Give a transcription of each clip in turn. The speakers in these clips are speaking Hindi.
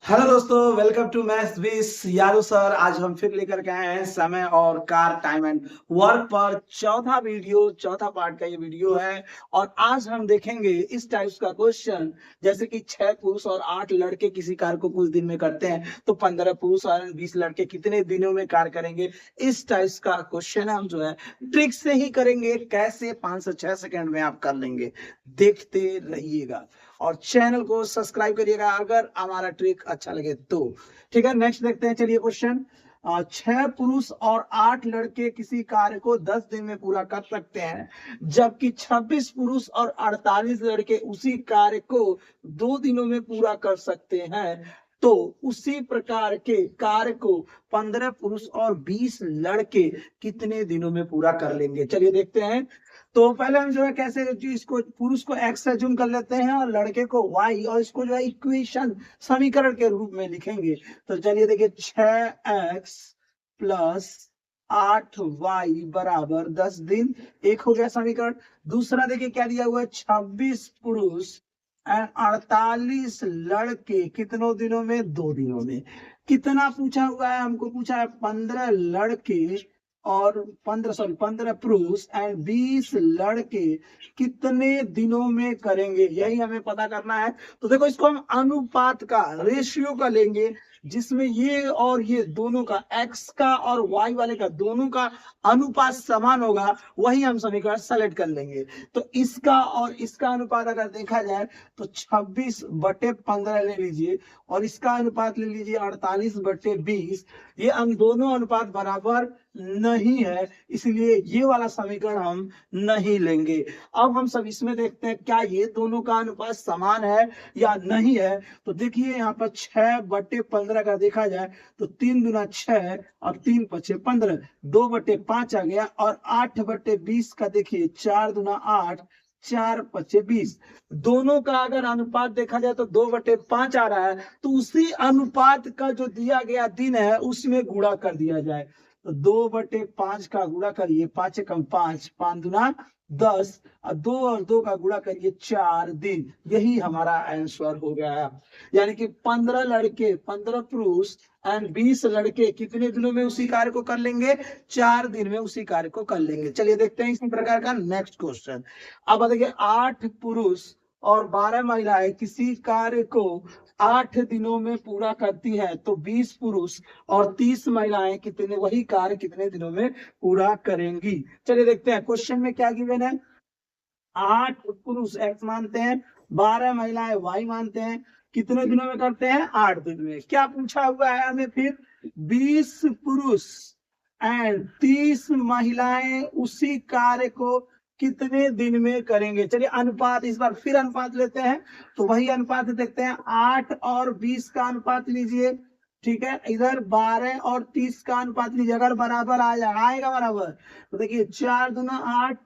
हेलो दोस्तों, welcome to maths with Yaru sir. आज हम फिर लेकर के आए हैं समय और कार टाइम एंड वर्क पर चौथा पार्ट का ये वीडियो है। और आज हम देखेंगे इस टाइप्स का क्वेश्चन, जैसे कि 6 पुरुष और 8 लड़के किसी कार्य को कुछ दिन में करते हैं, तो 15 पुरुष और 20 लड़के कितने दिनों में कार्य करेंगे। इस टाइप्स का क्वेश्चन हम जो है ट्रिक से ही करेंगे। कैसे 5 से 6 सेकंड में आप कर लेंगे, देखते रहिएगा और चैनल को सब्सक्राइब करिएगा अगर हमारा ट्रिक अच्छा लगे तो। ठीक है, नेक्स्ट देखते हैं। चलिए क्वेश्चन, 6 पुरुष और 8 लड़के किसी कार्य को 10 दिन में पूरा कर सकते हैं, जबकि 26 पुरुष और 48 लड़के उसी कार्य को 2 दिनों में पूरा कर सकते हैं। तो उसी प्रकार के कार्य को 15 पुरुष और 20 लड़के कितने दिनों में पूरा कर लेंगे। चलिए देखते हैं। तो पहले हम जो है कैसे इसको पुरुष को एक्स एज्यूम कर लेते हैं और लड़के को वाई, और इसको जो है इक्वेशन समीकरण के रूप में लिखेंगे। तो चलिए देखिए, 6x प्लस 8y बराबर 10 दिन, एक हो गया समीकरण। दूसरा देखिए क्या दिया हुआ है, 26 पुरुष एंड 48 लड़के कितनों दिनों में, 2 दिनों में। कितना पूछा हुआ है, हमको पूछा है 15 लड़के और 15 पुरुष एंड 20 लड़के कितने दिनों में करेंगे, यही हमें पता करना है। तो देखो, इसको हम अनुपात का, रेशियो का लेंगे, जिसमें ये और ये दोनों का, x का और y वाले का दोनों का अनुपात समान होगा, वही हम समीकरण सेलेक्ट कर लेंगे। तो इसका और इसका अनुपात अगर देखा जाए तो 26/15 ले लीजिए और इसका अनुपात ले लीजिए 48/20। ये हम दोनों अनुपात बराबर नहीं है, इसलिए ये वाला समीकरण हम नहीं लेंगे। अब हम सब इसमें देखते हैं क्या ये दोनों का अनुपात समान है या नहीं है। तो देखिए यहाँ पर 6/15 का देखा जाए तो 3 दूना 6 और 3 पचे 15, 2/5 आ गया। और 8/20 का देखिए 4 दूना 8, 4 पचे 20। दोनों का अगर अनुपात देखा जाए तो 2/5 आ रहा है, तो उसी अनुपात का जो दिया गया दिन है उसमें गुणा कर दिया जाए। तो 2/5 का गुणा करिए, 5 एकम 5, 5 दूना 10, और 2 और 2 का गुणा करिए 4 दिन। यही हमारा आंसर हो गया। यानी कि 15 लड़के, 15 पुरुष एंड 20 लड़के कितने दिनों में उसी कार्य को कर लेंगे, 4 दिन में उसी कार्य को कर लेंगे। चलिए देखते हैं इसी प्रकार का नेक्स्ट क्वेश्चन। अब देखिए, 8 पुरुष और 12 महिलाएं किसी कार्य को 8 दिनों में पूरा करती है, तो 20 पुरुष और 30 महिलाएं कितने, वही कार्य कितने दिनों में पूरा करेंगी। चलिए देखते हैं क्वेश्चन में क्या गिवन है। 8 पुरुष x मानते हैं, 12 महिलाएं y मानते हैं, कितने दिनों में करते हैं, 8 दिन में। क्या पूछा हुआ है हमें फिर, 20 पुरुष एंड 30 महिलाएं उसी कार्य को कितने दिन में करेंगे। चलिए अनुपात, इस बार फिर अनुपात लेते हैं। तो वही अनुपात देखते हैं, 8 और 20 का अनुपात लीजिए। ठीक है, इधर 12 और 30 का अनुपात लीजिए। अगर बराबर आएगा बराबर, तो देखिए 4 दूना 8,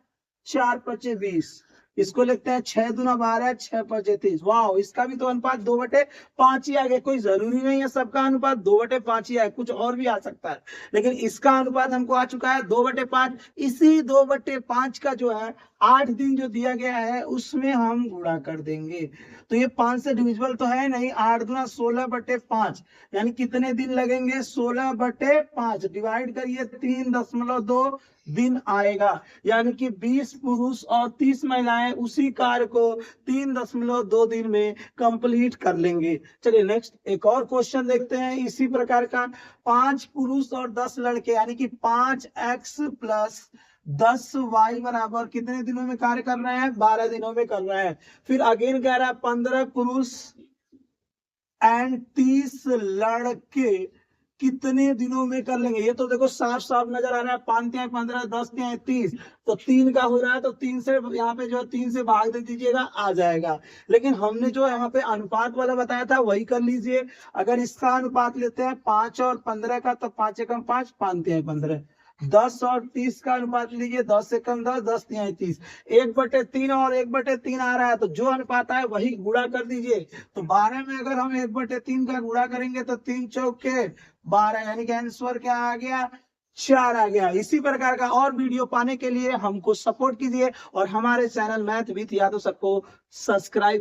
4 पचे 20। इसको लिखते हैं 6 दूना 12, 6 पचे 30। वाह, इसका भी तो अनुपात 2/5 ही आ गया। कोई जरूरी नहीं है सबका अनुपात 2/5 ही आए, कुछ और भी आ सकता है, लेकिन इसका अनुपात हमको आ चुका है 2/5। इसी 2/5 का जो है 8 दिन जो दिया गया है उसमें हम गुणा कर देंगे। तो ये 5 से डिविजिबल तो है नहीं, 8 दूना 16/5, यानी कितने दिन लगेंगे, 16/5 डिवाइड करिए 3.2 दिन आएगा। यानी कि 20 पुरुष और 30 महिलाएं उसी कार्य को 3.2 दिन में कंप्लीट कर लेंगे। चलिए नेक्स्ट एक और क्वेश्चन देखते हैं इसी प्रकार का। 5 पुरुष और 10 लड़के, यानी कि 5x प्लस 10y बराबर कितने दिनों में कार्य कर रहे हैं, 12 दिनों में कर रहे हैं। फिर अगेन कह रहा है 15 पुरुष एंड 30 लड़के कितने दिनों में कर लेंगे। ये तो देखो साफ साफ नजर आ रहा है, 5 तिहाई 15, 10 तिहाई 30, तो 3 का हो रहा है, तो 3 से यहाँ पे जो है 3 से भाग दे दीजिएगा, आ जाएगा। लेकिन हमने जो यहाँ पे अनुपात वाला बताया था वही कर लीजिए। अगर इसका अनुपात लेते हैं 5 और 15 का, तो 5 एकम 5, 5 तिहाई 15। 10 और 30 का अनुपात लीजिए, 10 एकम 10, 10 तिहाई 30। 1/3 और 1/3 आ रहा है, तो जो अनुपात आए वही गुणा कर दीजिए। तो 12 में अगर हम 1/3 का गुणा करेंगे तो 3 चौके 12, यानी कि आंसर क्या आ गया, 4 आ गया। इसी प्रकार का और वीडियो पाने के लिए हमको सपोर्ट कीजिए और हमारे channel math with Yadav sir को सब्सक्राइब